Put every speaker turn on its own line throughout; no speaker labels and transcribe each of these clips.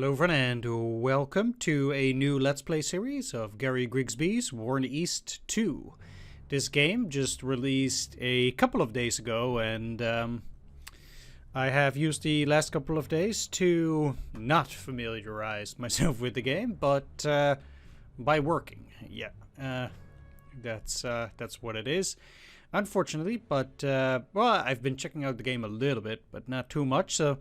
Hello everyone and welcome to a new Let's Play series of Gary Grigsby's War in the East 2. This game just released a couple of days ago and I have used the last couple of days to not familiarize myself with the game, but by working. Yeah, that's what it is. Unfortunately, but well, I've been checking out the game a little bit, but not too much, so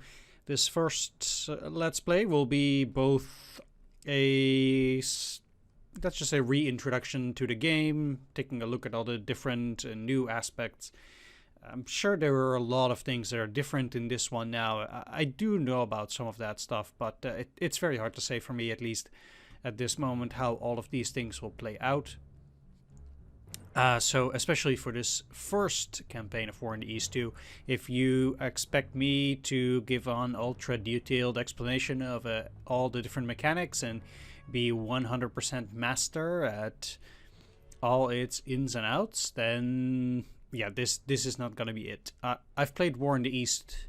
this first Let's Play will be both a, let's just say, reintroduction to the game, taking a look at all the different new aspects. I'm sure there are a lot of things that are different in this one now. I do know about some of that stuff, but it's very hard to say for me, at least at this moment, how all of these things will play out. So especially for this first campaign of War in the East 2, if you expect me to give an ultra detailed explanation of all the different mechanics and be 100% master at all its ins and outs, then yeah, this is not gonna be it. I've played War in the East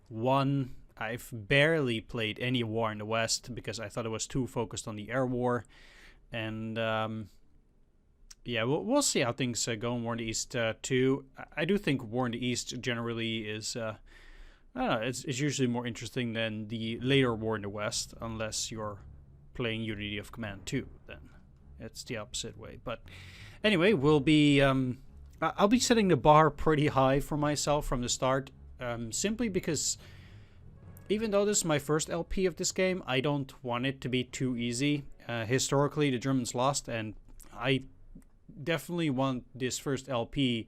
1. I've barely played any War in the West because I thought it was too focused on the air war, and yeah, we'll see how things go in War in the East 2. I do think War in the East generally is, I don't know, it's usually more interesting than the later War in the West, unless you're playing Unity of Command 2, then it's the opposite way. But anyway, we'll be, I'll be setting the bar pretty high for myself from the start, simply because even though this is my first LP of this game, I don't want it to be too easy. Historically, the Germans lost, and I definitely want this first LP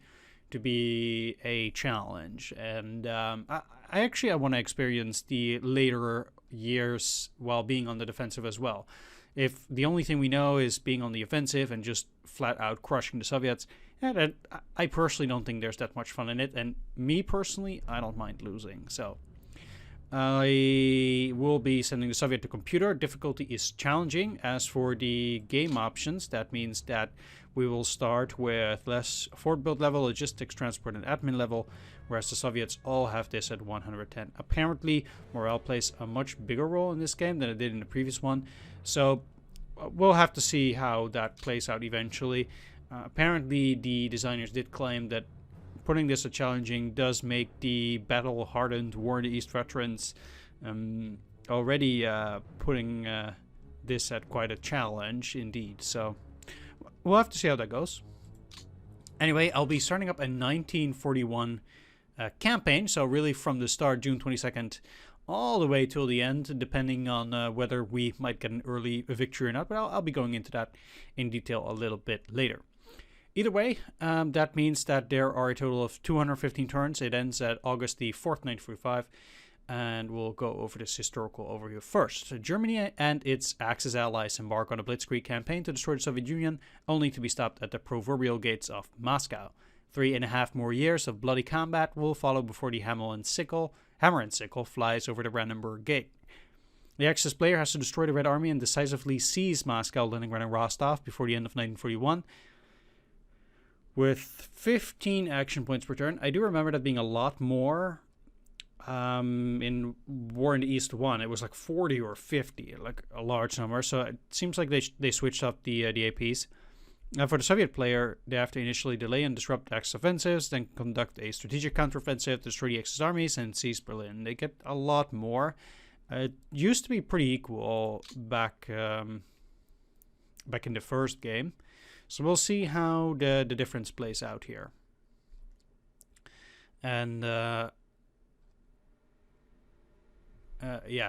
to be a challenge, and I want to experience the later years while being on the defensive as well. If the only thing we know is being on the offensive and just flat out crushing the Soviets, I personally don't think there's that much fun in it, and me personally, I don't mind losing. So I will be sending the Soviet to computer. Difficulty is challenging. As for the game options, that means that we will start with less fort build level, logistics, transport, and admin level, whereas the Soviets all have this at 110. Apparently, morale plays a much bigger role in this game than it did in the previous one, so we'll have to see how that plays out eventually. Apparently, the designers did claim that putting this at challenging does make the battle-hardened War in the East veterans already putting this at quite a challenge indeed. So we'll have to see how that goes. Anyway, I'll be starting up a 1941 campaign, so really from the start, June 22nd, all the way till the end, depending on whether we might get an early victory or not, but I'll be going into that in detail a little bit later. Either way, that means that there are a total of 215 turns. It ends at August the 4th, 1945, and we'll go over this historical overview first. So Germany and its Axis allies embark on a blitzkrieg campaign to destroy the Soviet Union, only to be stopped at the proverbial gates of Moscow. 3.5 more years of bloody combat will follow before the hammer and sickle flies over the Brandenburg Gate. The Axis player has to destroy the Red Army and decisively seize Moscow, Leningrad, and Rostov before the end of 1941. With 15 action points per turn. I do remember that being a lot more in War in the East 1. It was like 40 or 50, like a large number. So it seems like they switched up the APs. For the Soviet player, they have to initially delay and disrupt Axis offensives, then conduct a strategic counteroffensive, destroy the Axis armies, and seize Berlin. They get a lot more. It used to be pretty equal back in the first game. So we'll see how the difference plays out here. And yeah,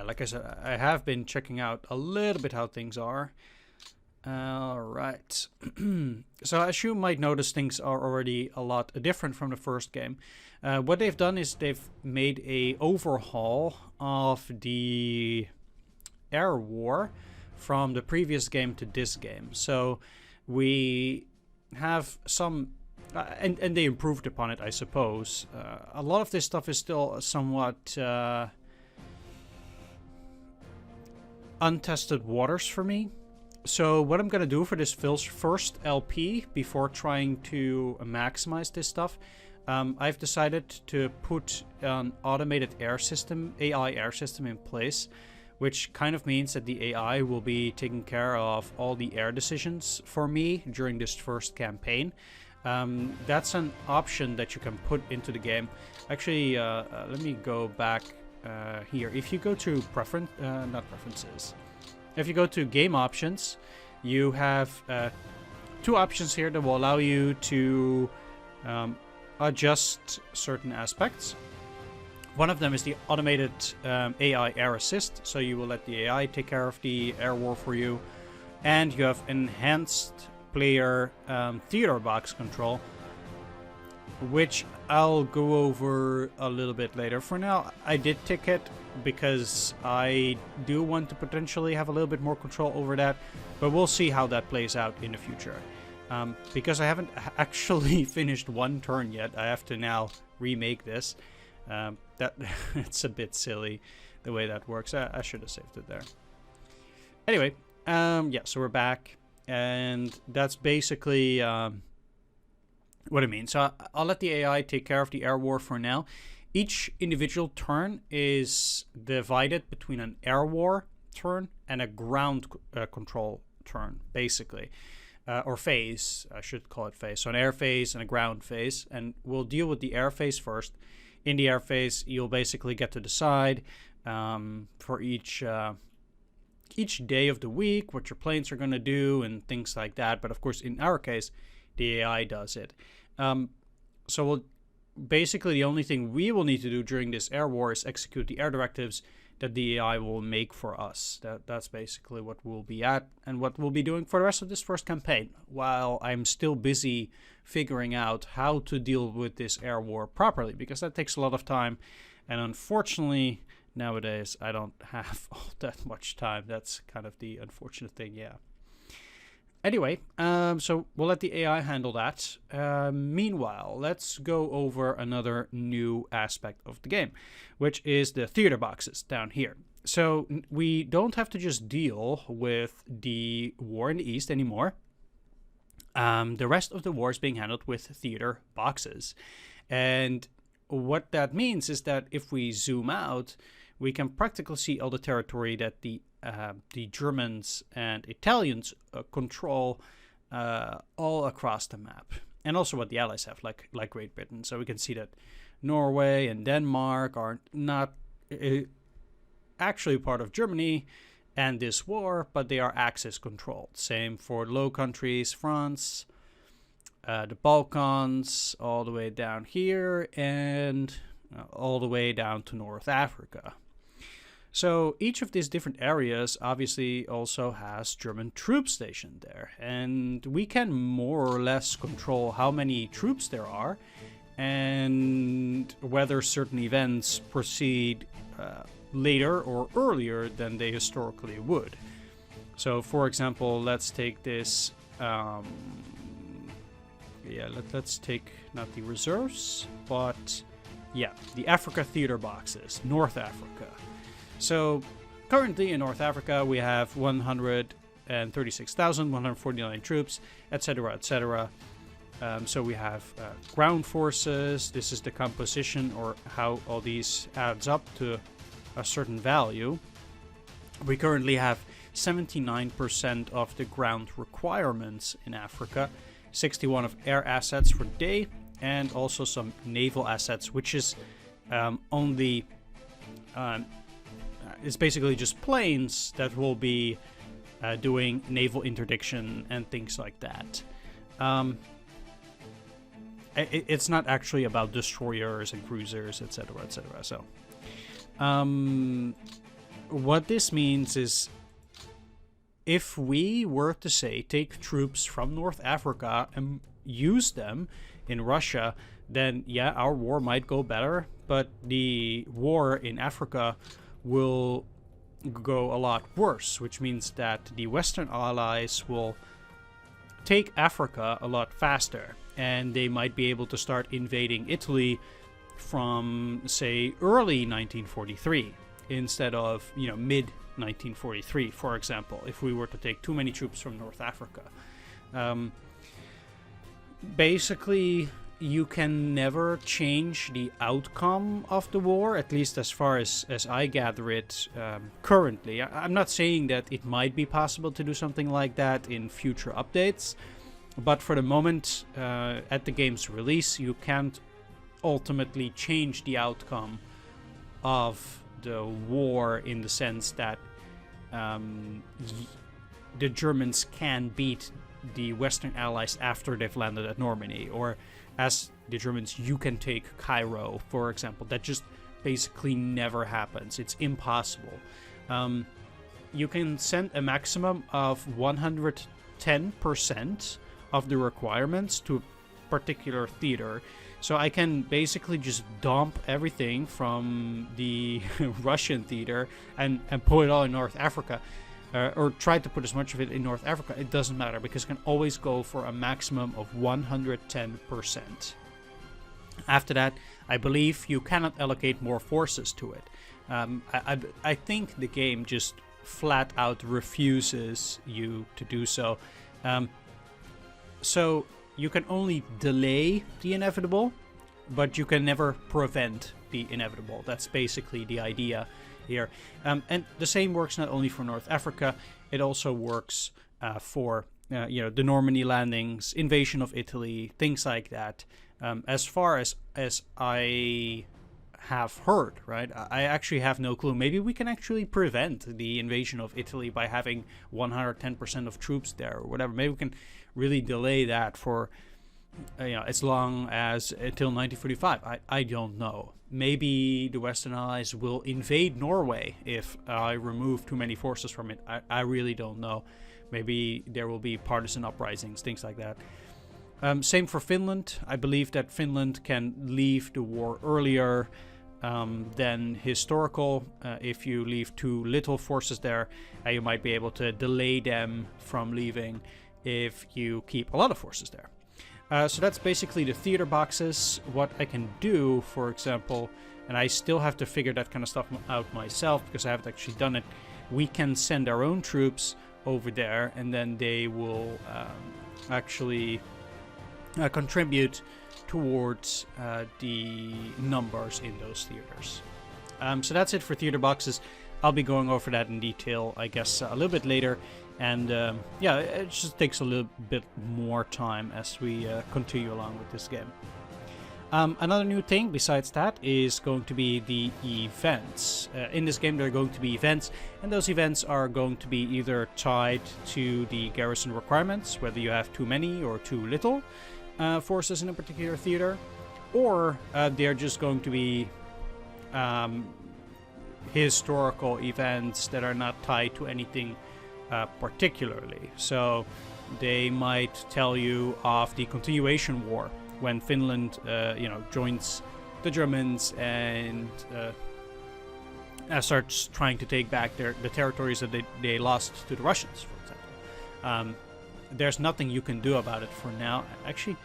like I said, I have been checking out a little bit how things are. Alright. So as you might notice, things are already a lot different from the first game. What they've done is they've made a overhaul of the air war from the previous game to this game. So we have some, and they improved upon it, I suppose. A lot of this stuff is still somewhat untested waters for me. So what I'm going to do for this first LP, before trying to maximize this stuff, I've decided to put an automated air system, AI air system in place, which kind of means that the AI will be taking care of all the air decisions for me during this first campaign. That's an option that you can put into the game. Actually, let me go back here. If you go to not preferences, if you go to game options, you have two options here that will allow you to adjust certain aspects. One of them is the automated AI air assist, so you will let the AI take care of the air war for you. And you have enhanced player theater box control, which I'll go over a little bit later. For now, I did tick it because I do want to potentially have a little bit more control over that, but we'll see how that plays out in the future. Because I haven't actually finished one turn yet, I have to now remake this. That it's a bit silly the way that works. I should have saved it there. Anyway, yeah, so we're back, and that's basically what I mean. So I'll let the AI take care of the air war for now. Each individual turn is divided between an air war turn and a ground control turn, basically. Or phase, I should call it phase. So an air phase and a ground phase, and we'll deal with the air phase first. In the air phase, you'll basically get to decide for each day of the week what your planes are going to do and things like that. But of course, in our case, the AI does it. So basically the only thing we will need to do during this air war is execute the air directives that the AI will make for us. That's basically what we'll be at and what we'll be doing for the rest of this first campaign, while I'm still busy figuring out how to deal with this air war properly, because that takes a lot of time, and unfortunately nowadays I don't have all that much time. That's kind of the unfortunate thing, yeah. Anyway, so we'll let the AI handle that. Meanwhile, let's go over another new aspect of the game, which is the theater boxes down here. So we don't have to just deal with the war in the East anymore. The rest of the war is being handled with theater boxes. And what that means is that if we zoom out, we can practically see all the territory that the Germans and Italians control all across the map, and also what the Allies have, like Great Britain. So we can see that Norway and Denmark are not actually part of Germany and this war, but they are Axis controlled. Same for Low Countries, France, the Balkans, all the way down here, and all the way down to North Africa. So each of these different areas obviously also has German troops stationed there, and we can more or less control how many troops there are and whether certain events proceed later or earlier than they historically would. So for example, let's take this, let's take not the reserves, but yeah, the Africa theater boxes, North Africa. So currently in North Africa, we have 136,149 troops, etc., etc. So we have ground forces. This is the composition, or how all these adds up to a certain value. We currently have 79% of the ground requirements in Africa, 61 of air assets for day, and also some naval assets, which is only... it's basically just planes that will be doing naval interdiction and things like that. It's not actually about destroyers and cruisers, etc., etc. So, what this means is, if we were to say take troops from North Africa and use them in Russia, then yeah, our war might go better, but the war in Africa will go a lot worse, which means that the Western allies will take Africa a lot faster, and they might be able to start invading Italy from, say, early 1943 instead of, mid 1943, for example, if we were to take too many troops from North Africa. Basically, you can never change the outcome of the war, at least as far as I gather it currently. I'm not saying that it might be possible to do something like that in future updates, but for the moment, at the game's release, you can't ultimately change the outcome of the war in the sense that the Germans can beat the Western Allies after they've landed at Normandy, or as the Germans, you can take Cairo, for example. That just basically never happens. It's impossible. You can send a maximum of 110% of the requirements to a particular theater. So I can basically just dump everything from the Russian theater and put it all in North Africa. Or try to put as much of it in North Africa. It doesn't matter, because you can always go for a maximum of 110%. After that, I believe you cannot allocate more forces to it. I think the game just flat out refuses you to do so. So you can only delay the inevitable, but you can never prevent the inevitable. That's basically the idea here. And the same works not only for North Africa, it also works for the Normandy landings, invasion of Italy, things like that. As far as I have heard, right? I actually have no clue. Maybe we can actually prevent the invasion of Italy by having 110% of troops there or whatever. Maybe we can really delay that for as long as until 1945. I don't know. Maybe the Western Allies will invade Norway if I remove too many forces from it. I really don't know. Maybe there will be partisan uprisings, things like that. Same for Finland. I believe that Finland can leave the war earlier than historical. If you leave too little forces there, you might be able to delay them from leaving if you keep a lot of forces there. So that's basically the theater boxes. What I can do, for example, and I still have to figure that kind of stuff out myself because I haven't actually done it. We can send our own troops over there, and then they will actually contribute towards the numbers in those theaters. So that's it for theater boxes. I'll be going over that in detail, I guess, a little bit later. And yeah, it just takes a little bit more time as we continue along with this game. Another new thing besides that is going to be the events. In this game there are going to be events, and those events are going to be either tied to the garrison requirements, whether you have too many or too little forces in a particular theater, or they're just going to be historical events that are not tied to anything particularly. So they might tell you of the continuation war when Finland joins the Germans and starts trying to take back the territories that they lost to the Russians, for example. There's nothing you can do about it for now. Actually,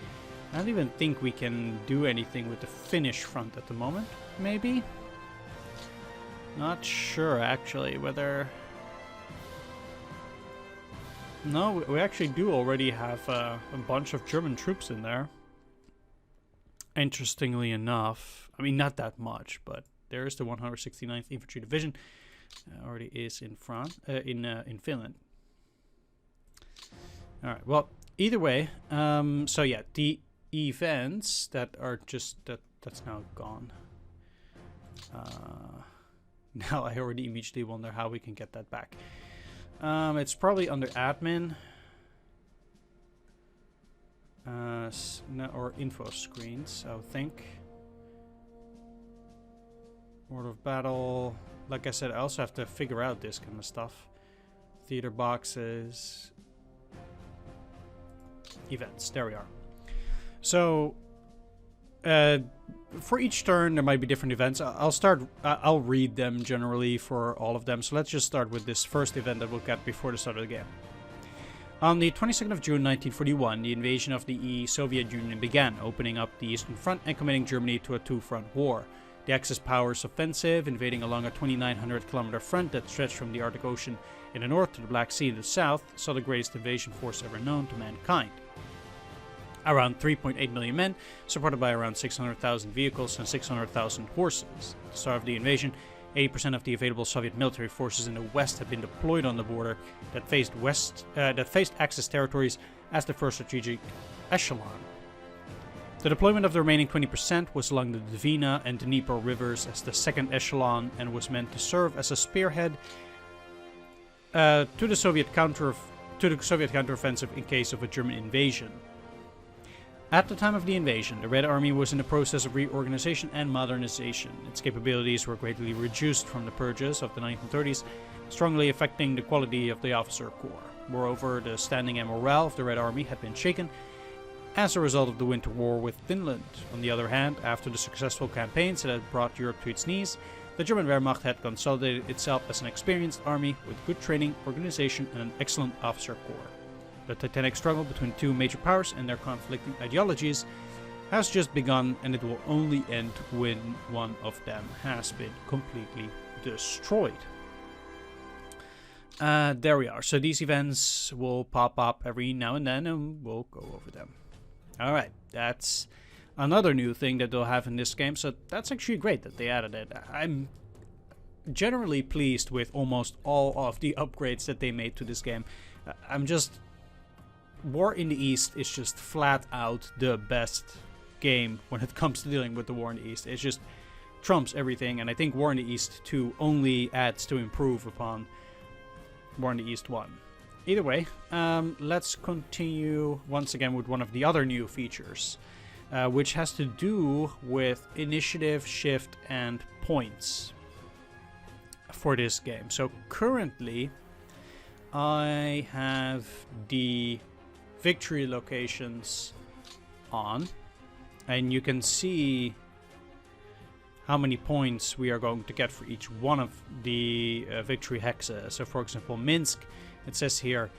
I don't even think we can do anything with the Finnish front at the moment. Maybe? Not sure actually whether... No, we actually do already have a bunch of German troops in there. Interestingly enough, I mean not that much, but there is the 169th Infantry Division already is in in Finland. All right. Well, either way, so yeah, the events that are just that's now gone. Now I already immediately wonder how we can get that back. It's probably under admin. Or info screens, I would think. Order of battle. Like I said, I also have to figure out this kind of stuff. Theater boxes. Events. There we are. So, for each turn, there might be different events. I'll read them generally for all of them. So let's just start with this first event that we'll get before the start of the game. On the 22nd of June 1941, the invasion of the Soviet Union began, opening up the Eastern Front and committing Germany to a two-front war. The Axis powers' offensive, invading along a 2,900-kilometer front that stretched from the Arctic Ocean in the north to the Black Sea in the south, saw the greatest invasion force ever known to mankind. around 3.8 million men, supported by around 600,000 vehicles and 600,000 horses. At the start of the invasion, 80% of the available Soviet military forces in the west had been deployed on the border that faced Axis territories as the first strategic echelon. The deployment of the remaining 20% was along the Dvina and Dnieper rivers as the second echelon and was meant to serve as a spearhead to the Soviet counteroffensive in case of a German invasion. At the time of the invasion, the Red Army was in the process of reorganization and modernization. Its capabilities were greatly reduced from the purges of the 1930s, strongly affecting the quality of the officer corps. Moreover, the standing and morale of the Red Army had been shaken as a result of the winter war with Finland. On the other hand, after the successful campaigns that had brought Europe to its knees, the German Wehrmacht had consolidated itself as an experienced army with good training, organization, and an excellent officer corps. The titanic struggle between two major powers and their conflicting ideologies has just begun, and it will only end when one of them has been completely destroyed. There we are. So these events will pop up every now and then, and we'll go over them. Alright, that's another new thing that they'll have in this game, so that's actually great that they added it. I'm generally pleased with almost all of the upgrades that they made to this game. War in the East is just flat out the best game when it comes to dealing with the War in the East. It just trumps everything, and I think War in the East 2 only adds to improve upon War in the East 1. Either way, let's continue once again with one of the other new features, which has to do with initiative, shift, and points for this game. So currently, I have the victory locations on, and you can see how many points we are going to get for each one of the victory hexes. So for example, Minsk, it says here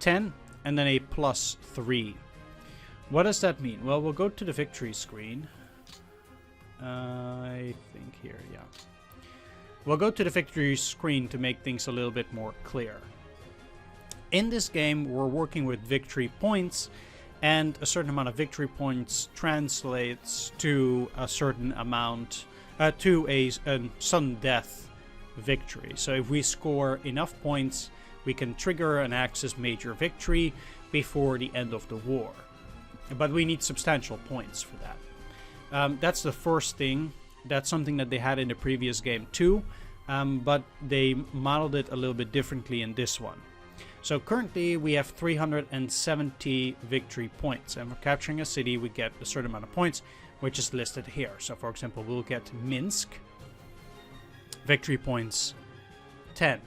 10 and then a +3. What does that mean? Well, we'll go to the victory screen. I think here, yeah. We'll go to the victory screen to make things a little bit more clear. In this game, we're working with victory points, and a certain amount of victory points translates to a certain amount, to a sudden death victory. So if we score enough points, we can trigger an Axis major victory before the end of the war. But we need substantial points for that. That's the first thing. That's something that they had in the previous game too, but they modeled it a little bit differently in this one. So currently we have 370 victory points, and for capturing a city we get a certain amount of points, which is listed here. So for example, we'll get Minsk, victory points 10.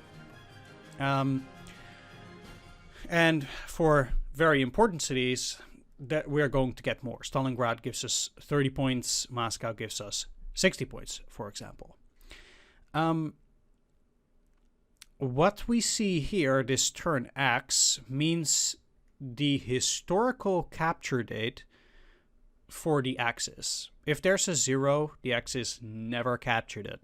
And for very important cities, that we're going to get more. Stalingrad gives us 30 points, Moscow gives us 60 points, for example. What we see here, this turn X, means the historical capture date for the Axis. If there's a 0, the Axis never captured it.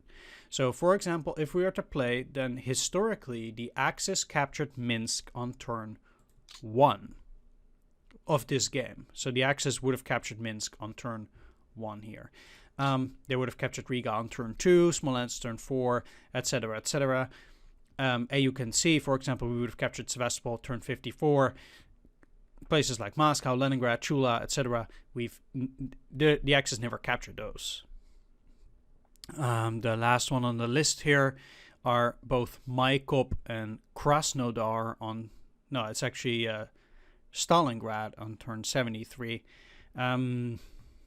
So, for example, if we were to play, then historically, the Axis captured Minsk on turn 1 of this game. So the Axis would have captured Minsk on turn 1 here. They would have captured Riga on turn 2, Smolensk turn 4, etc., etc. And you can see, for example, we would have captured Sevastopol turn 54. Places like Moscow, Leningrad, Chula, etc. The Axis never captured those. The last one on the list here are both Maikop and Krasnodar on... No, it's actually Stalingrad on turn 73.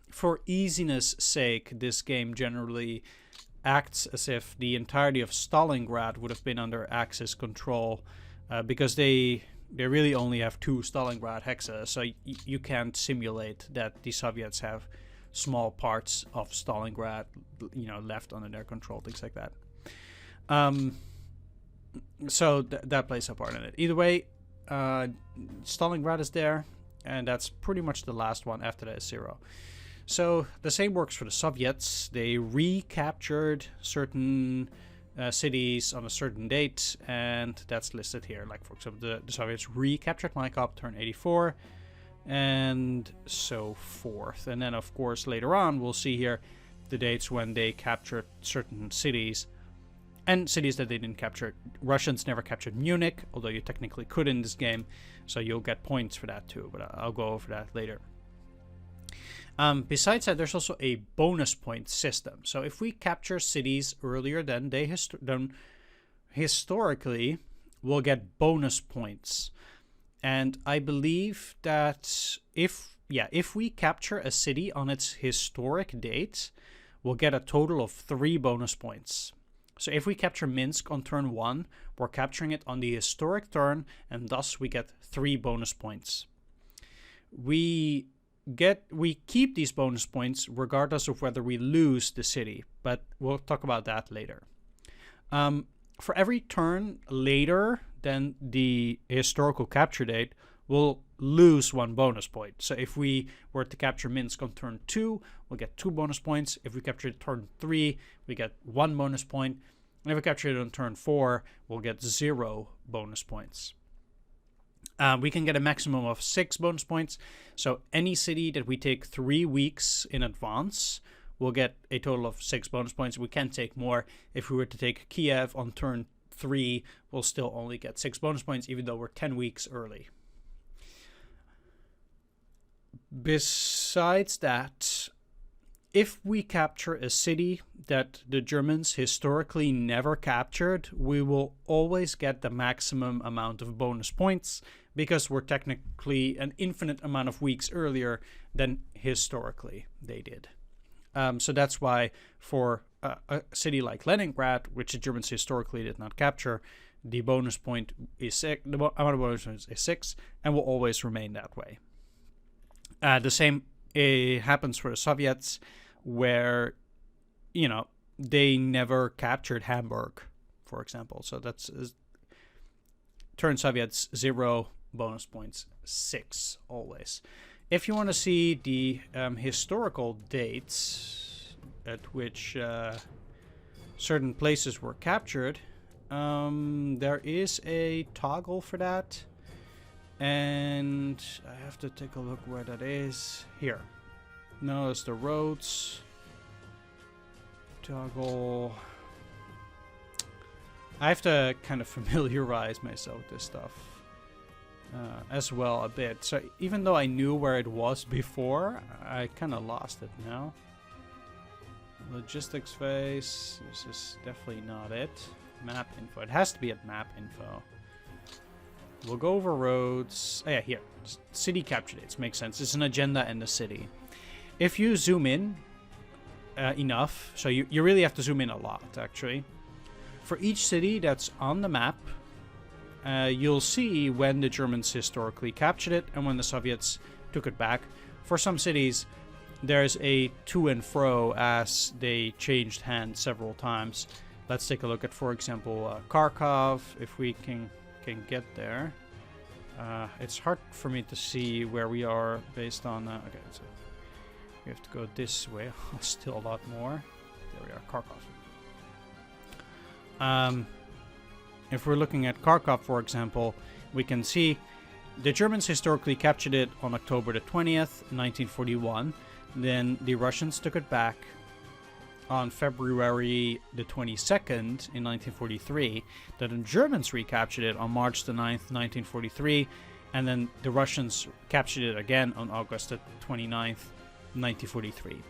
For easiness sake, this game generally acts as if the entirety of Stalingrad would have been under Axis control, because they really only have 2 Stalingrad hexes, so you can't simulate that the Soviets have small parts of Stalingrad, left under their control, things like that. So that plays a part in it. Either way, Stalingrad is there, and that's pretty much the last one. After that is 0. So the same works for the Soviets. They recaptured certain cities on a certain date, and that's listed here. Like, for example, the Soviets recaptured Maikop turn 84. and so forth. And then, of course, later on, we'll see here the dates when they captured certain cities and cities that they didn't capture. Russians never captured Munich, although you technically could in this game, so you'll get points for that too, but I'll go over that later. Besides that, there's also a bonus point system. So if we capture cities earlier than they historically, we'll get bonus points. And I believe that if we capture a city on its historic date, we'll get a total of 3 bonus points. So if we capture Minsk on turn 1, we're capturing it on the historic turn, and thus we get 3 bonus points. We keep these bonus points regardless of whether we lose the city, but we'll talk about that later. For every turn later than the historical capture date, we'll lose 1 bonus point. So if we were to capture Minsk on turn 2, we'll get 2 bonus points. If we capture it turn 3, we get 1 bonus point. And if we capture it on turn 4, we'll get 0 bonus points. We can get a maximum of 6 bonus points. So any city that we take 3 weeks in advance will get a total of 6 bonus points. We can take more. If we were to take Kiev on turn 3, we'll still only get 6 bonus points, even though we're 10 weeks early. Besides that, if we capture a city that the Germans historically never captured, we will always get the maximum amount of bonus points because we're technically an infinite amount of weeks earlier than historically they did. So that's why for a city like Leningrad, which the Germans historically did not capture, the bonus point is 6, the amount of bonus points is 6, and will always remain that way. The same happens for the Soviets, where, they never captured Hamburg, for example. So that's turn Soviets 0, bonus points 6 always. If you want to see the historical dates at which certain places were captured, there is a toggle for that. And I have to take a look where that is. Here. Notice the roads. Toggle. I have to kind of familiarize myself with this stuff as well a bit. So even though I knew where it was before, I kind of lost it now. Logistics phase. This is definitely not it. Map info. It has to be at map info. We'll go over roads. Oh yeah, here. City capture dates. Makes sense. It's an agenda and the city. If you zoom in enough, so you really have to zoom in a lot, actually. For each city that's on the map, you'll see when the Germans historically captured it and when the Soviets took it back. For some cities, there's a to and fro as they changed hands several times. Let's take a look at, for example, Kharkov, if we can get there. It's hard for me to see where we are based on... okay, so we have to go this way. Still a lot more. There we are, Kharkov. If we're looking at Kharkov, for example, we can see the Germans historically captured it on October the 20th, 1941. Then the Russians took it back on February the 22nd in 1943. Then the Germans recaptured it on March the 9th, 1943. And then the Russians captured it again on August the 29th, 1943.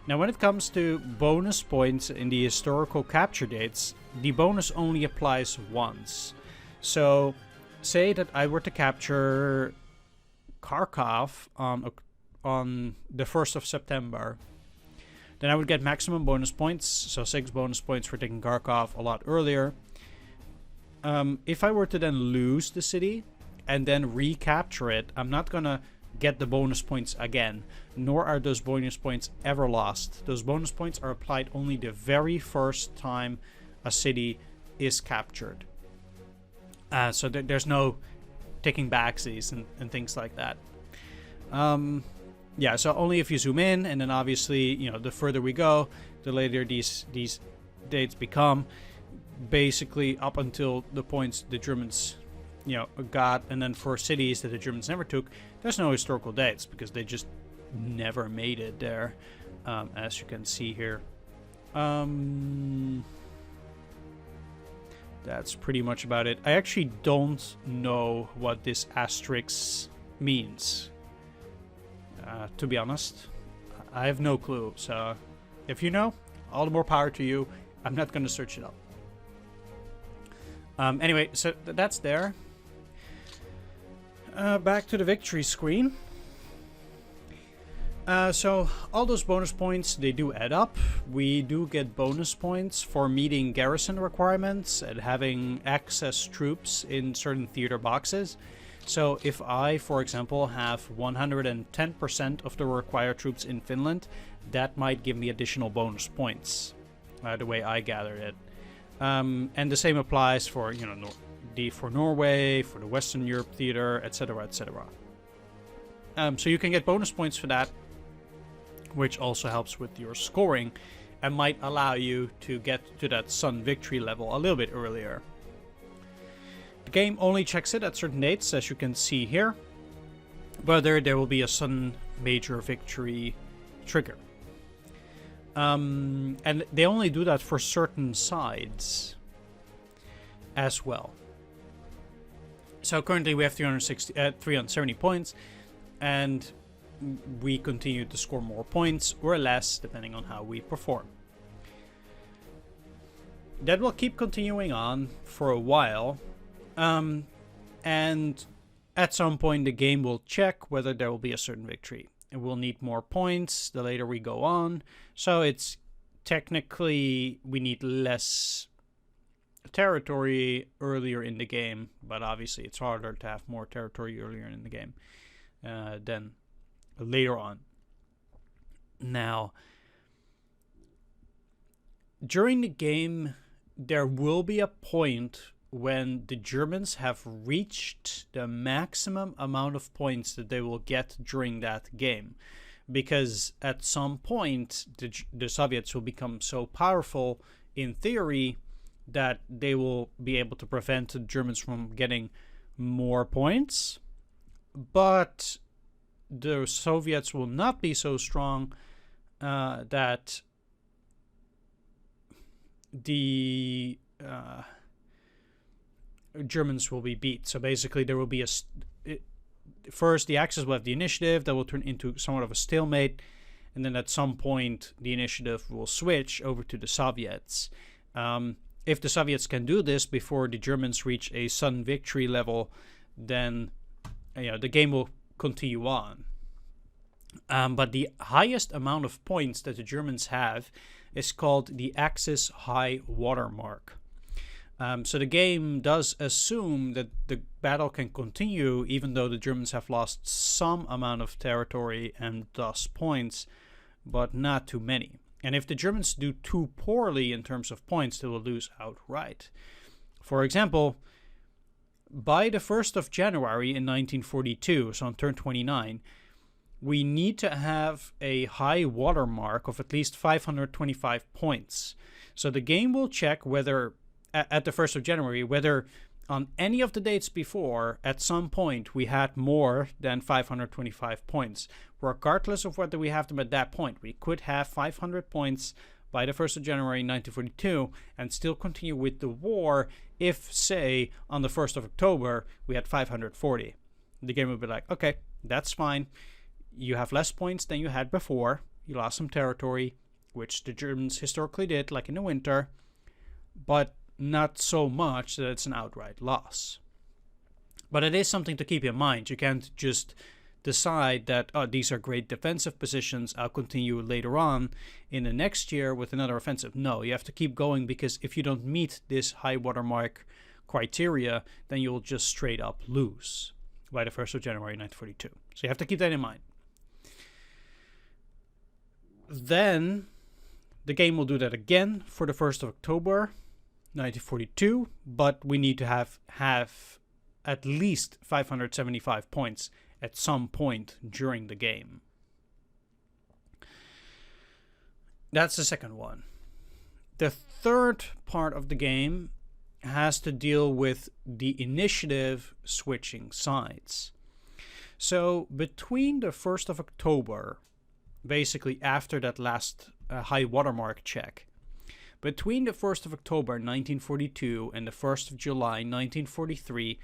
Now, when it comes to bonus points in the historical capture dates, the bonus only applies once. So, say that I were to capture Kharkov on the 1st of September, then I would get maximum bonus points, so 6 bonus points for taking Kharkov a lot earlier. If I were to then lose the city and then recapture it, I'm not gonna get the bonus points again, nor are those bonus points ever lost. Those bonus points are applied only the very first time a city is captured. So there's no taking backsies and things like that. Yeah, so only if you zoom in, and then obviously, the further we go, the later these dates become. Basically, up until the points the Germans got. And then for cities that the Germans never took, there's no historical dates because they just never made it there, as you can see here. That's pretty much about it. I actually don't know what this asterisk means, to be honest. I have no clue, so if you know, all the more power to you. I'm not going to search it up. Anyway, so that's there. Back to the victory screen. So all those bonus points, they do add up. We do get bonus points for meeting garrison requirements and having access troops in certain theater boxes. So if I, for example, have 110% of the required troops in Finland, that might give me additional bonus points, the way I gathered it. And the same applies for, for Norway, for the Western Europe theater, etc., etc. So you can get bonus points for that, which also helps with your scoring and might allow you to get to that Sun victory level a little bit earlier. The game only checks it at certain dates, as you can see here, whether there will be a Sun major victory trigger. And they only do that for certain sides as well. So currently we have 370 points, and we continue to score more points or less depending on how we perform. That will keep continuing on for a while, and at some point the game will check whether there will be a certain victory. It will need more points the later we go on, so it's technically we need less territory earlier in the game, but obviously it's harder to have more territory earlier in the game than later on. Now, during the game, there will be a point when the Germans have reached the maximum amount of points that they will get during that game. Because at some point, the Soviets will become so powerful, in theory, that they will be able to prevent the Germans from getting more points. But the Soviets will not be so strong that the Germans will be beat. So basically there will be first the Axis will have the initiative, that will turn into somewhat of a stalemate, and then at some point the initiative will switch over to the Soviets. If the Soviets can do this before the Germans reach a Sun victory level, then the game will continue on. But the highest amount of points that the Germans have is called the Axis high watermark. So the game does assume that the battle can continue even though the Germans have lost some amount of territory and thus points, but not too many. And if the Germans do too poorly in terms of points, they will lose outright. For example, by the 1st of January in 1942, so on turn 29, we need to have a high watermark of at least 525 points. So the game will check whether, at the 1st of January, whether on any of the dates before, at some point, we had more than 525 points. Regardless of whether we have them at that point, we could have 500 points by the 1st of January 1942 and still continue with the war if, say, on the 1st of October, we had 540. The game would be like, okay, that's fine. You have less points than you had before. You lost some territory, which the Germans historically did, like in the winter, but not so much that it's an outright loss. But it is something to keep in mind. You can't just decide that, oh, these are great defensive positions, I'll continue later on in the next year with another offensive. No, you have to keep going, because if you don't meet this high watermark criteria, then you'll just straight up lose by the 1st of January 1942. So you have to keep that in mind. Then the game will do that again for the 1st of October 1942, but we need to have at least 575 points at some point during the game. That's the second one. The third part of the game has to deal with the initiative switching sides. So between the 1st of October, basically after that last high watermark check, between the 1st of October 1942 and the 1st of July 1943,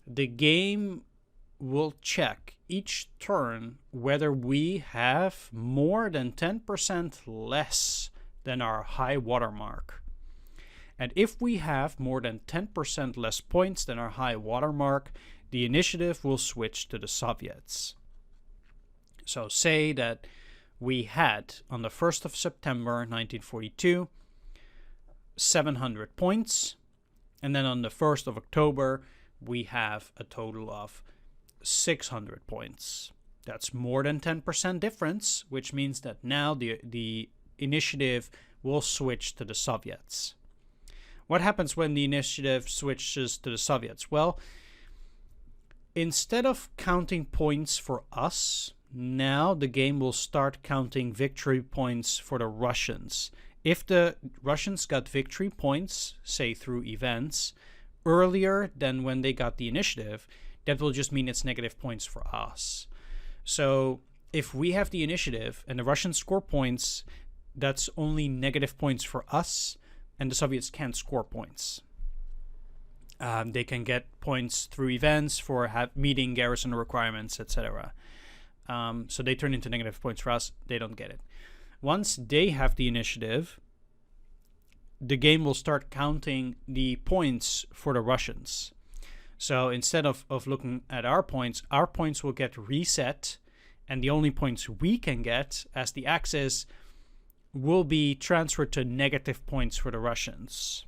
the game will check each turn whether we have more than 10% less than our high watermark. And if we have more than 10% less points than our high watermark, the initiative will switch to the Soviets. So say that we had, on the 1st of September 1942, 700 points, and then on the 1st of October, we have a total of 600 points. That's more than 10% difference, which means that now the initiative will switch to the Soviets. What happens when the initiative switches to the Soviets? Well, instead of counting points for us, now the game will start counting victory points for the Russians. If the Russians got victory points, say through events, earlier than when they got the initiative, that will just mean it's negative points for us. So if we have the initiative and the Russians score points, that's only negative points for us, and the Soviets can't score points. They can get points through events for meeting garrison requirements, etc. So they turn into negative points for us. They don't get it. Once they have the initiative, the game will start counting the points for the Russians. So instead of looking at our points will get reset, and the only points we can get as the Axis will be transferred to negative points for the Russians.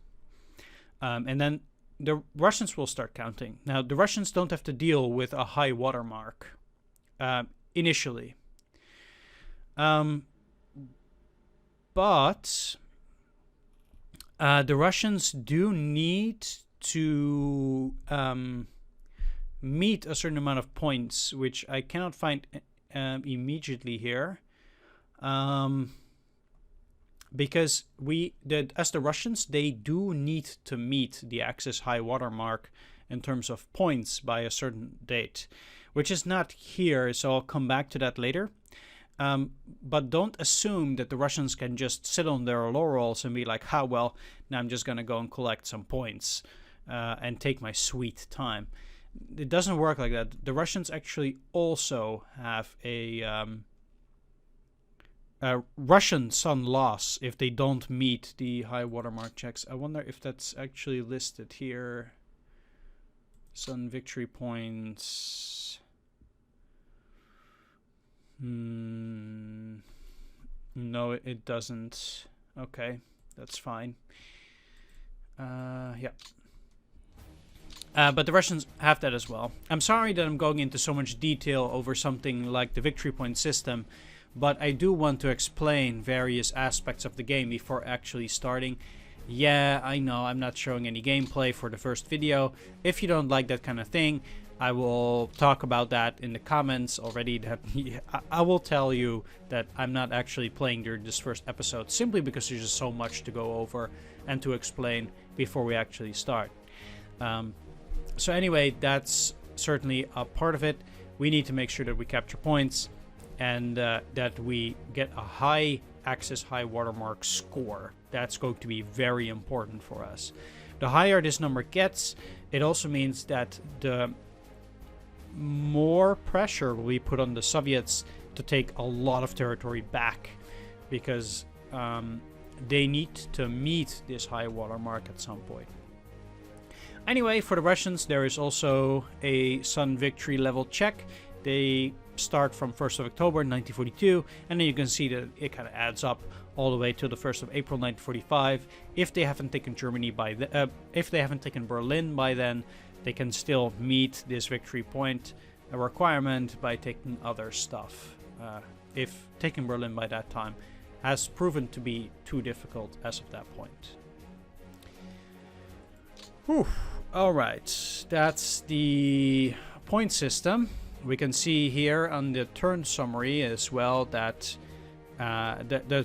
And then the Russians will start counting. Now, the Russians don't have to deal with a high watermark initially. But the Russians do need to meet a certain amount of points, which I cannot find immediately here. Because as the Russians, they do need to meet the Axis high water mark in terms of points by a certain date, which is not here, so I'll come back to that later. But don't assume that the Russians can just sit on their laurels and be like, well, now I'm just going to go and collect some points and take my sweet time. It doesn't work like that. The Russians actually also have a Russian sun loss if they don't meet the high watermark checks. I wonder if that's actually listed here. Sun victory points. No, it doesn't. Okay, that's fine. Yeah. But the Russians have that as well. I'm sorry that I'm going into so much detail over something like the victory point system, but I do want to explain various aspects of the game before actually starting. Yeah, I know I'm not showing any gameplay for the first video. If you don't like that kind of thing, I will talk about that in the comments already. I will tell you that I'm not actually playing during this first episode, simply because there's just so much to go over and to explain before we actually start. So anyway, that's certainly a part of it. We need to make sure that we capture points and that we get a high Axis high watermark score. That's going to be very important for us. The higher this number gets, it also means that the more pressure will be put on the Soviets to take a lot of territory back, because they need to meet this high watermark at some point. Anyway, for the Russians, there is also a Sun victory level check. They start from 1st of October 1942, and then you can see that it kind of adds up all the way to the 1st of April 1945. If they haven't taken Germany if they haven't taken Berlin by then, they can still meet this victory point requirement by taking other stuff. If taking Berlin by that time has proven to be too difficult as of that point. Whew. All right, that's the point system. We can see here on the turn summary as well that the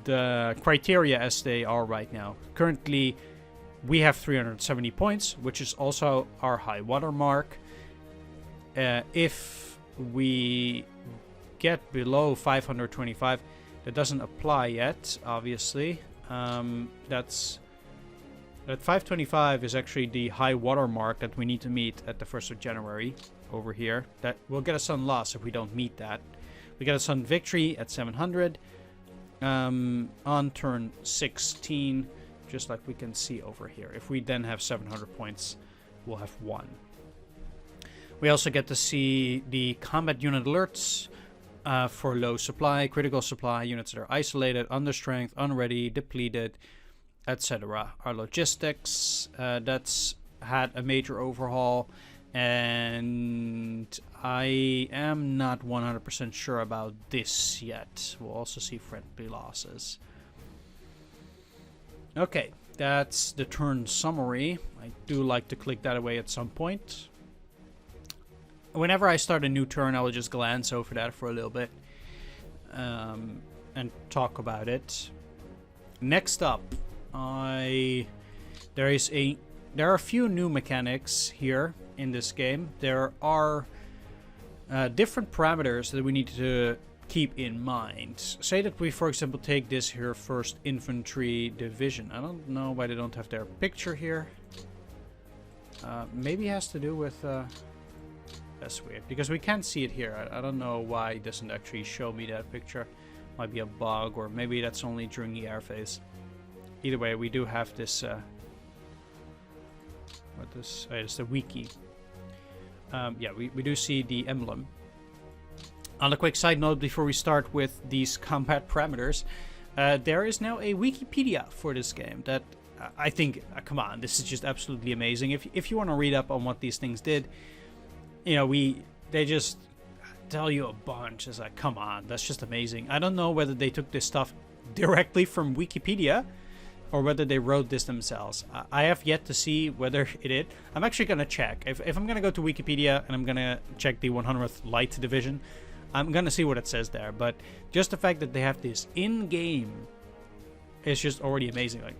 the criteria as they are right now. Currently, we have 370 points, which is also our high water mark. If we get below 525, that doesn't apply yet, obviously. That 525 is actually the high water mark that we need to meet at the 1st of January over here. That will get a sun loss if we don't meet that. We get a sun victory at 700 on turn 16, just like we can see over here. If we then have 700 points, we'll have 1. We also get to see the combat unit alerts for low supply, critical supply, units that are isolated, under strength, unready, depleted, etc. Our logistics, that's had a major overhaul, and I am not 100% sure about this yet. We'll also see friendly losses. Okay, that's the turn summary. I do like to click that away at some point. Whenever I start a new turn, I will just glance over that for a little bit and talk about it. Next up, there are a few new mechanics here in this game. There are different parameters that we need to keep in mind. Say that we, for example, take this here 1st Infantry Division. I don't know why they don't have their picture here. Maybe it has to do with... that's weird, because we can't see it here. I don't know why it doesn't actually show me that picture. Might be a bug, or maybe that's only during the air phase. Either way, we do have this... it's the wiki. Yeah, we do see the emblem. On a quick side note, before we start with these combat parameters, there is now a Wikipedia for this game that I think, come on, this is just absolutely amazing. If you want to read up on what these things did, you know, they just tell you a bunch. It's like, come on, that's just amazing. I don't know whether they took this stuff directly from Wikipedia or whether they wrote this themselves. I have yet to see whether it did. I'm actually going to check. If I'm going to go to Wikipedia and I'm going to check the 100th Light Division, I'm going to see what it says there. But just the fact that they have this in-game is just already amazing. Like,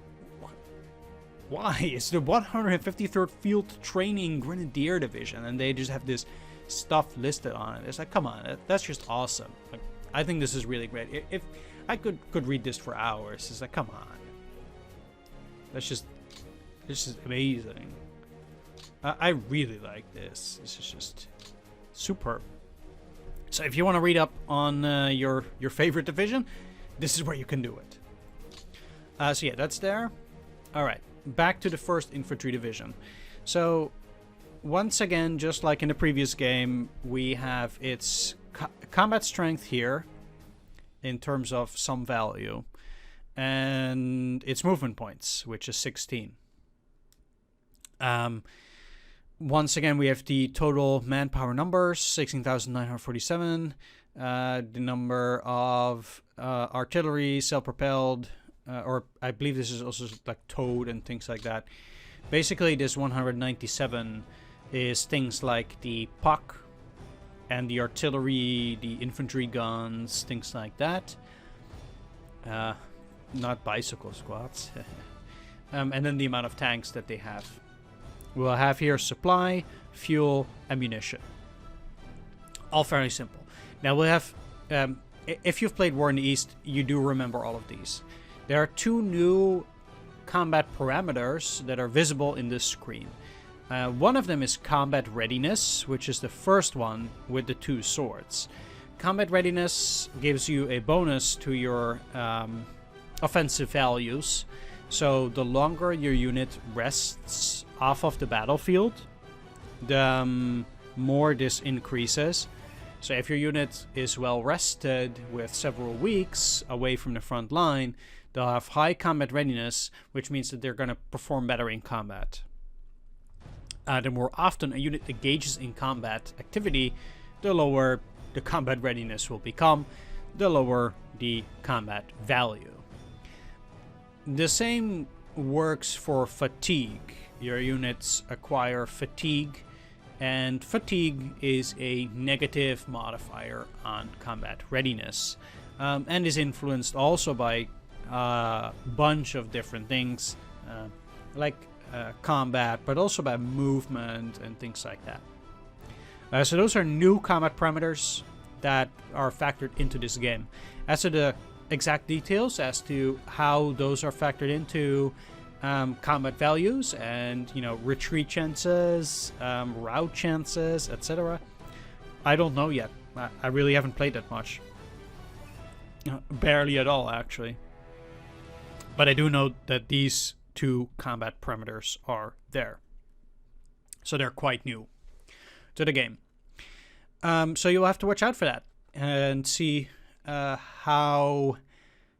why? It's the 153rd Field Training Grenadier Division, and they just have this stuff listed on it. It's like, come on, that's just awesome. Like, I think this is really great. If I could read this for hours, it's like, come on. This is amazing. I really like this. This is just superb. So if you want to read up on your favorite division, this is where you can do it. So yeah, that's there. All right, back to the 1st Infantry Division. So once again, just like in the previous game, we have its combat strength here in terms of some value, and its movement points, which is 16. Once again, we have the total manpower numbers, 16,947. The number of artillery, self-propelled, or I believe this is also like towed and things like that. Basically, this 197 is things like the puck and the artillery, the infantry guns, things like that. Not bicycle squads. And then the amount of tanks that they have. We'll have here supply, fuel, ammunition. All fairly simple. Now we'll have, if you've played War in the East, you do remember all of these. There are 2 new combat parameters that are visible in this screen. One of them is combat readiness, which is the first one with the 2 swords. Combat readiness gives you a bonus to your offensive values. So the longer your unit rests off of the battlefield, the more this increases. So if your unit is well rested with several weeks away from the front line, they'll have high combat readiness, which means that they're going to perform better in combat. The more often a unit engages in combat activity, the lower the combat readiness will become, the lower the combat value. The same works for fatigue. Your units acquire fatigue, and fatigue is a negative modifier on combat readiness. and is influenced also by a bunch of different things, like combat, but also by movement and things like that. So those are new combat parameters that are factored into this game. As to the exact details as to how those are factored into combat values and, retreat chances, route chances, etc., I don't know yet. I really haven't played that much. Barely at all, actually. But I do know that these two combat parameters are there. So they're quite new to the game. So you'll have to watch out for that and see how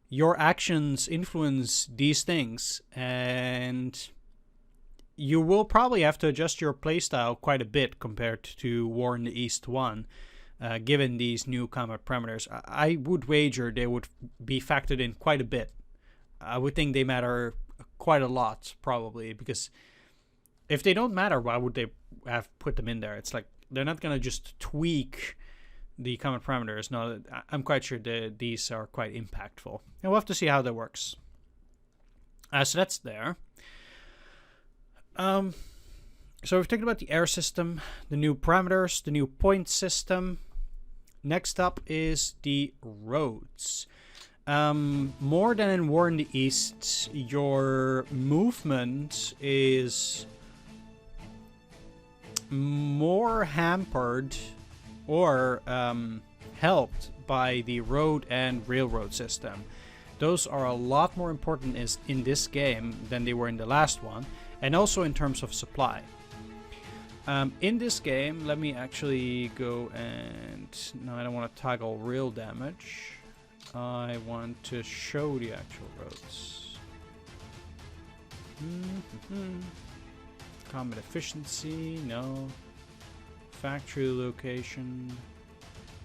your actions influence these things. And you will probably have to adjust your playstyle quite a bit compared to War in the East 1. Given these new combat parameters, I would wager they would be factored in quite a bit. I would think they matter quite a lot, probably, because if they don't matter, why would they have put them in there? It's like they're not going to just tweak the combat parameters. No, I'm quite sure these are quite impactful. And we'll have to see how that works. So that's there. So we've talked about the air system, the new parameters, the new point system. Next up is the roads. More than in War in the East, your movement is more hampered or helped by the road and railroad system. Those are a lot more important in this game than they were in the last one, and also in terms of supply. In this game, let me actually go and... No, I don't want to toggle real damage. I want to show the actual roads. Combat efficiency, no. Factory location.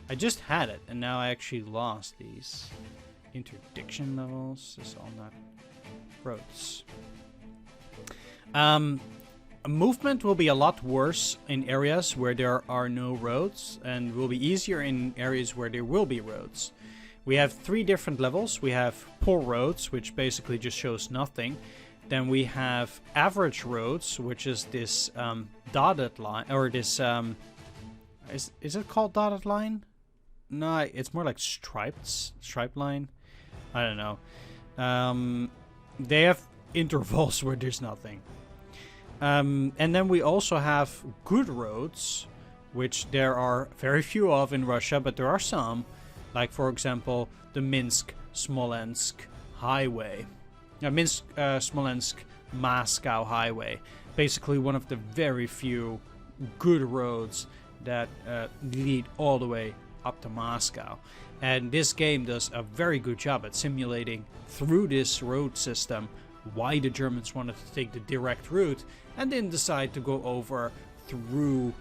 I just had it, and now I actually lost these. Interdiction levels, this is all not roads. Movement will be a lot worse in areas where there are no roads, and will be easier in areas where there will be roads. We have 3 different levels. We have poor roads, which basically just shows nothing. Then we have average roads, which is this dotted line, or this is it called dotted line? No, it's more like striped line. I don't know. They have intervals where there's nothing. And then we also have good roads, which there are very few of in Russia, but there are some. Like, for example, the Minsk-Smolensk highway. Minsk-Smolensk-Moscow highway. Basically one of the very few good roads that lead all the way up to Moscow. And this game does a very good job at simulating through this road system why the Germans wanted to take the direct route and then decide to go over through,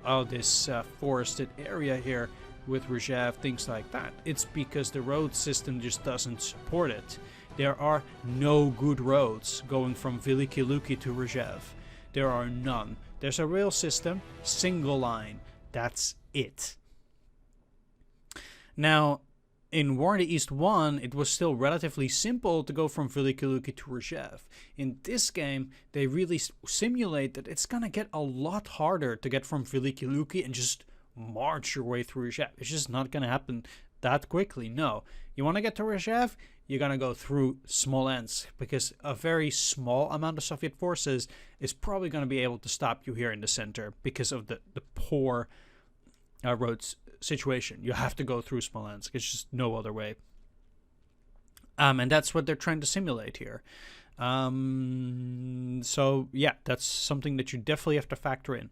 all this forested area here with Rzhev, things like that. It's because the road system just doesn't support it. There are no good roads going from Veliki Luki to Rzhev. There are none. There's a rail system, single line. That's it. Now, in War in the East 1, it was still relatively simple to go from Veliki Luki to Rzhev. In this game, they really simulate that it's gonna get a lot harder to get from Veliki Luki and just march your way through Rzhev. It's just not gonna happen that quickly. No, you want to get to Rzhev, you're gonna go through Smolensk, because a very small amount of Soviet forces is probably gonna be able to stop you here in the center because of the poor roads situation. You have to go through Smolensk. It's just no other way. And that's what they're trying to simulate here. So yeah, that's something that you definitely have to factor in.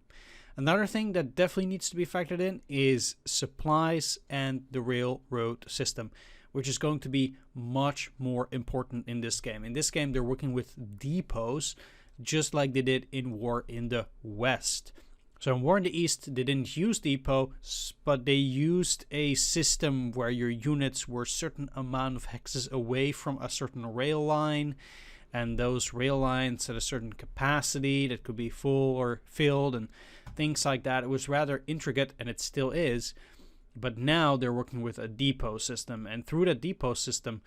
Another thing that definitely needs to be factored in is supplies and the railroad system, which is going to be much more important in this game. In this game, they're working with depots, just like they did in War in the West. So in War in the East, they didn't use depots, but they used a system where your units were a certain amount of hexes away from a certain rail line, and those rail lines had a certain capacity that could be full or filled and things like that. It was rather intricate, and it still is. But now they're working with a depot system, and through that depot system,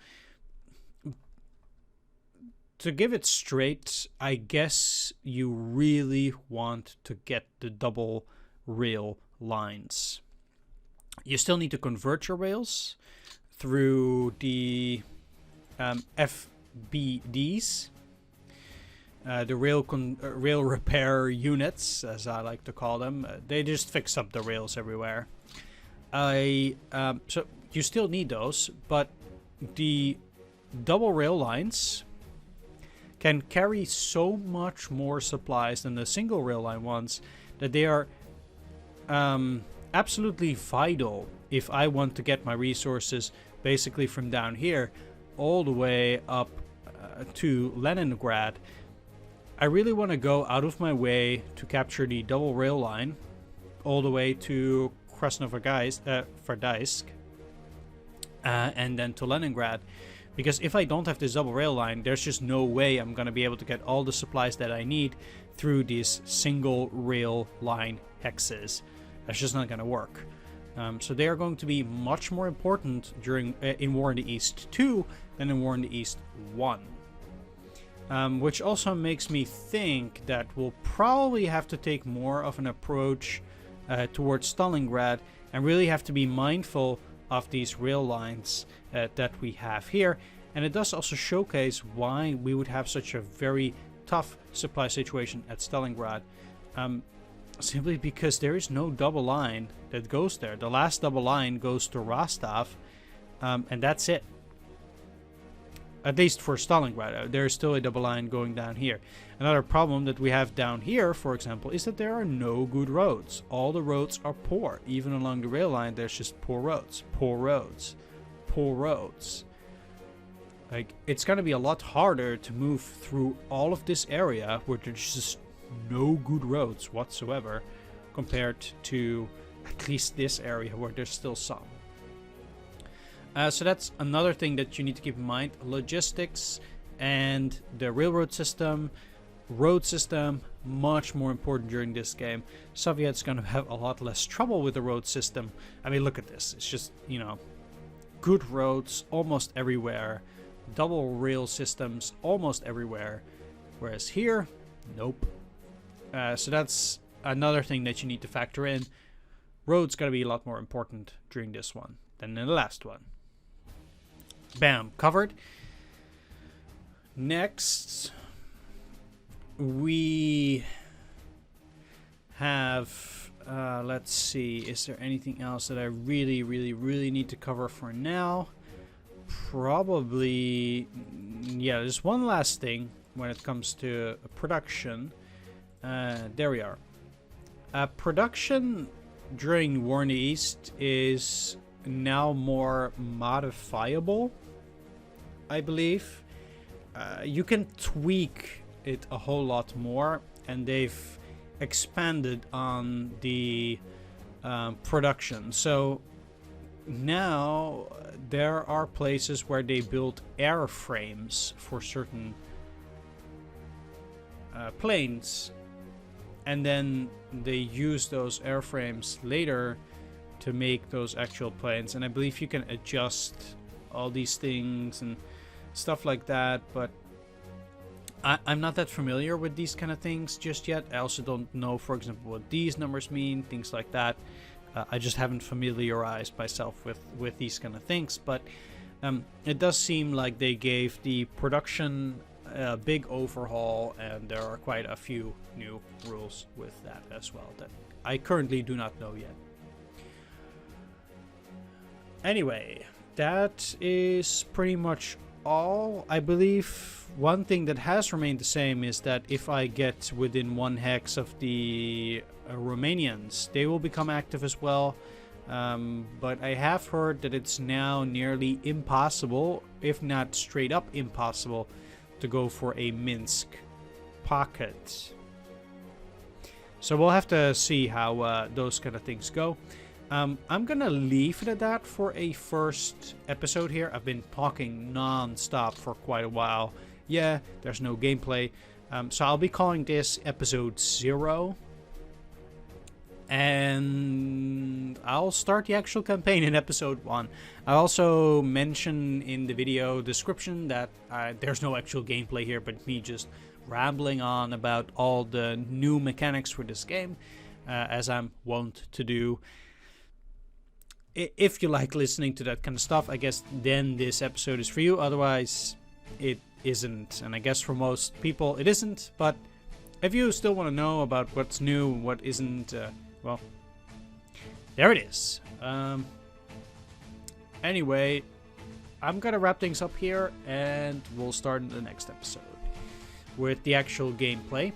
to give it straight, I guess you really want to get the double rail lines. You still need to convert your rails through the FBDs, the rail repair units, as I like to call them. They just fix up the rails everywhere. So you still need those, but the double rail lines can carry so much more supplies than the single rail line ones that they are absolutely vital if I want to get my resources basically from down here all the way up to Leningrad. I really want to go out of my way to capture the double rail line all the way to Krasnovardysk and then to Leningrad. Because if I don't have this double rail line, there's just no way I'm going to be able to get all the supplies that I need through these single rail line hexes. That's just not going to work. So they are going to be much more important during in War in the East 2 than in War in the East 1. Which also makes me think that we'll probably have to take more of an approach towards Stalingrad and really have to be mindful of these rail lines that we have here. And it does also showcase why we would have such a very tough supply situation at Stalingrad. Simply because there is no double line that goes there. The last double line goes to Rostov, and that's it. At least for Stalingrad, there is still a double line going down here. Another problem that we have down here, for example, is that there are no good roads. All the roads are poor. Even along the rail line, there's just poor roads, poor roads, poor roads. Like, it's going to be a lot harder to move through all of this area where there's just no good roads whatsoever compared to at least this area where there's still some. So that's another thing that you need to keep in mind. Logistics and the railroad system, road system, much more important during this game. Soviets going to have a lot less trouble with the road system. I mean, look at this. It's just, you know, good roads almost everywhere. Double rail systems almost everywhere. Whereas here, nope. So that's another thing that you need to factor in. Roads got to be a lot more important during this one than in the last one. Bam, covered. Next, we have, let's see, is there anything else that I really need to cover for now? Probably, yeah, there's one last thing when it comes to production. There we are. Production during War in the East is now more modifiable, I believe. You can tweak it a whole lot more, and they've expanded on the production. So now there are places where they build airframes for certain planes, and then they use those airframes later to make those actual planes. And I believe you can adjust all these things and stuff like that, but I'm not that familiar with these kind of things just yet. I also don't know, for example, what these numbers mean, things like that. I just haven't familiarized myself with these kind of things, but it does seem like they gave the production a big overhaul, and there are quite a few new rules with that as well that I currently do not know yet. Anyway, that is pretty much all. I believe one thing that has remained the same is that if I get within 1 hex of the Romanians, they will become active as well. But I have heard that it's now nearly impossible, if not straight up impossible, to go for a Minsk pocket. So we'll have to see how those kind of things go. I'm gonna leave it at that for a first episode here. I've been talking non-stop for quite a while. Yeah, there's no gameplay. So I'll be calling this episode 0. And I'll start the actual campaign in episode 1. I also mention in the video description that there's no actual gameplay here, but me just rambling on about all the new mechanics for this game, as I'm wont to do. If you like listening to that kind of stuff, I guess then this episode is for you. Otherwise, it isn't. And I guess for most people, it isn't. But if you still want to know about what's new, what isn't, well, there it is. Anyway, I'm gonna wrap things up here, and we'll start in the next episode with the actual gameplay.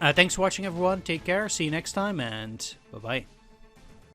Thanks for watching, everyone. Take care. See you next time, and bye-bye.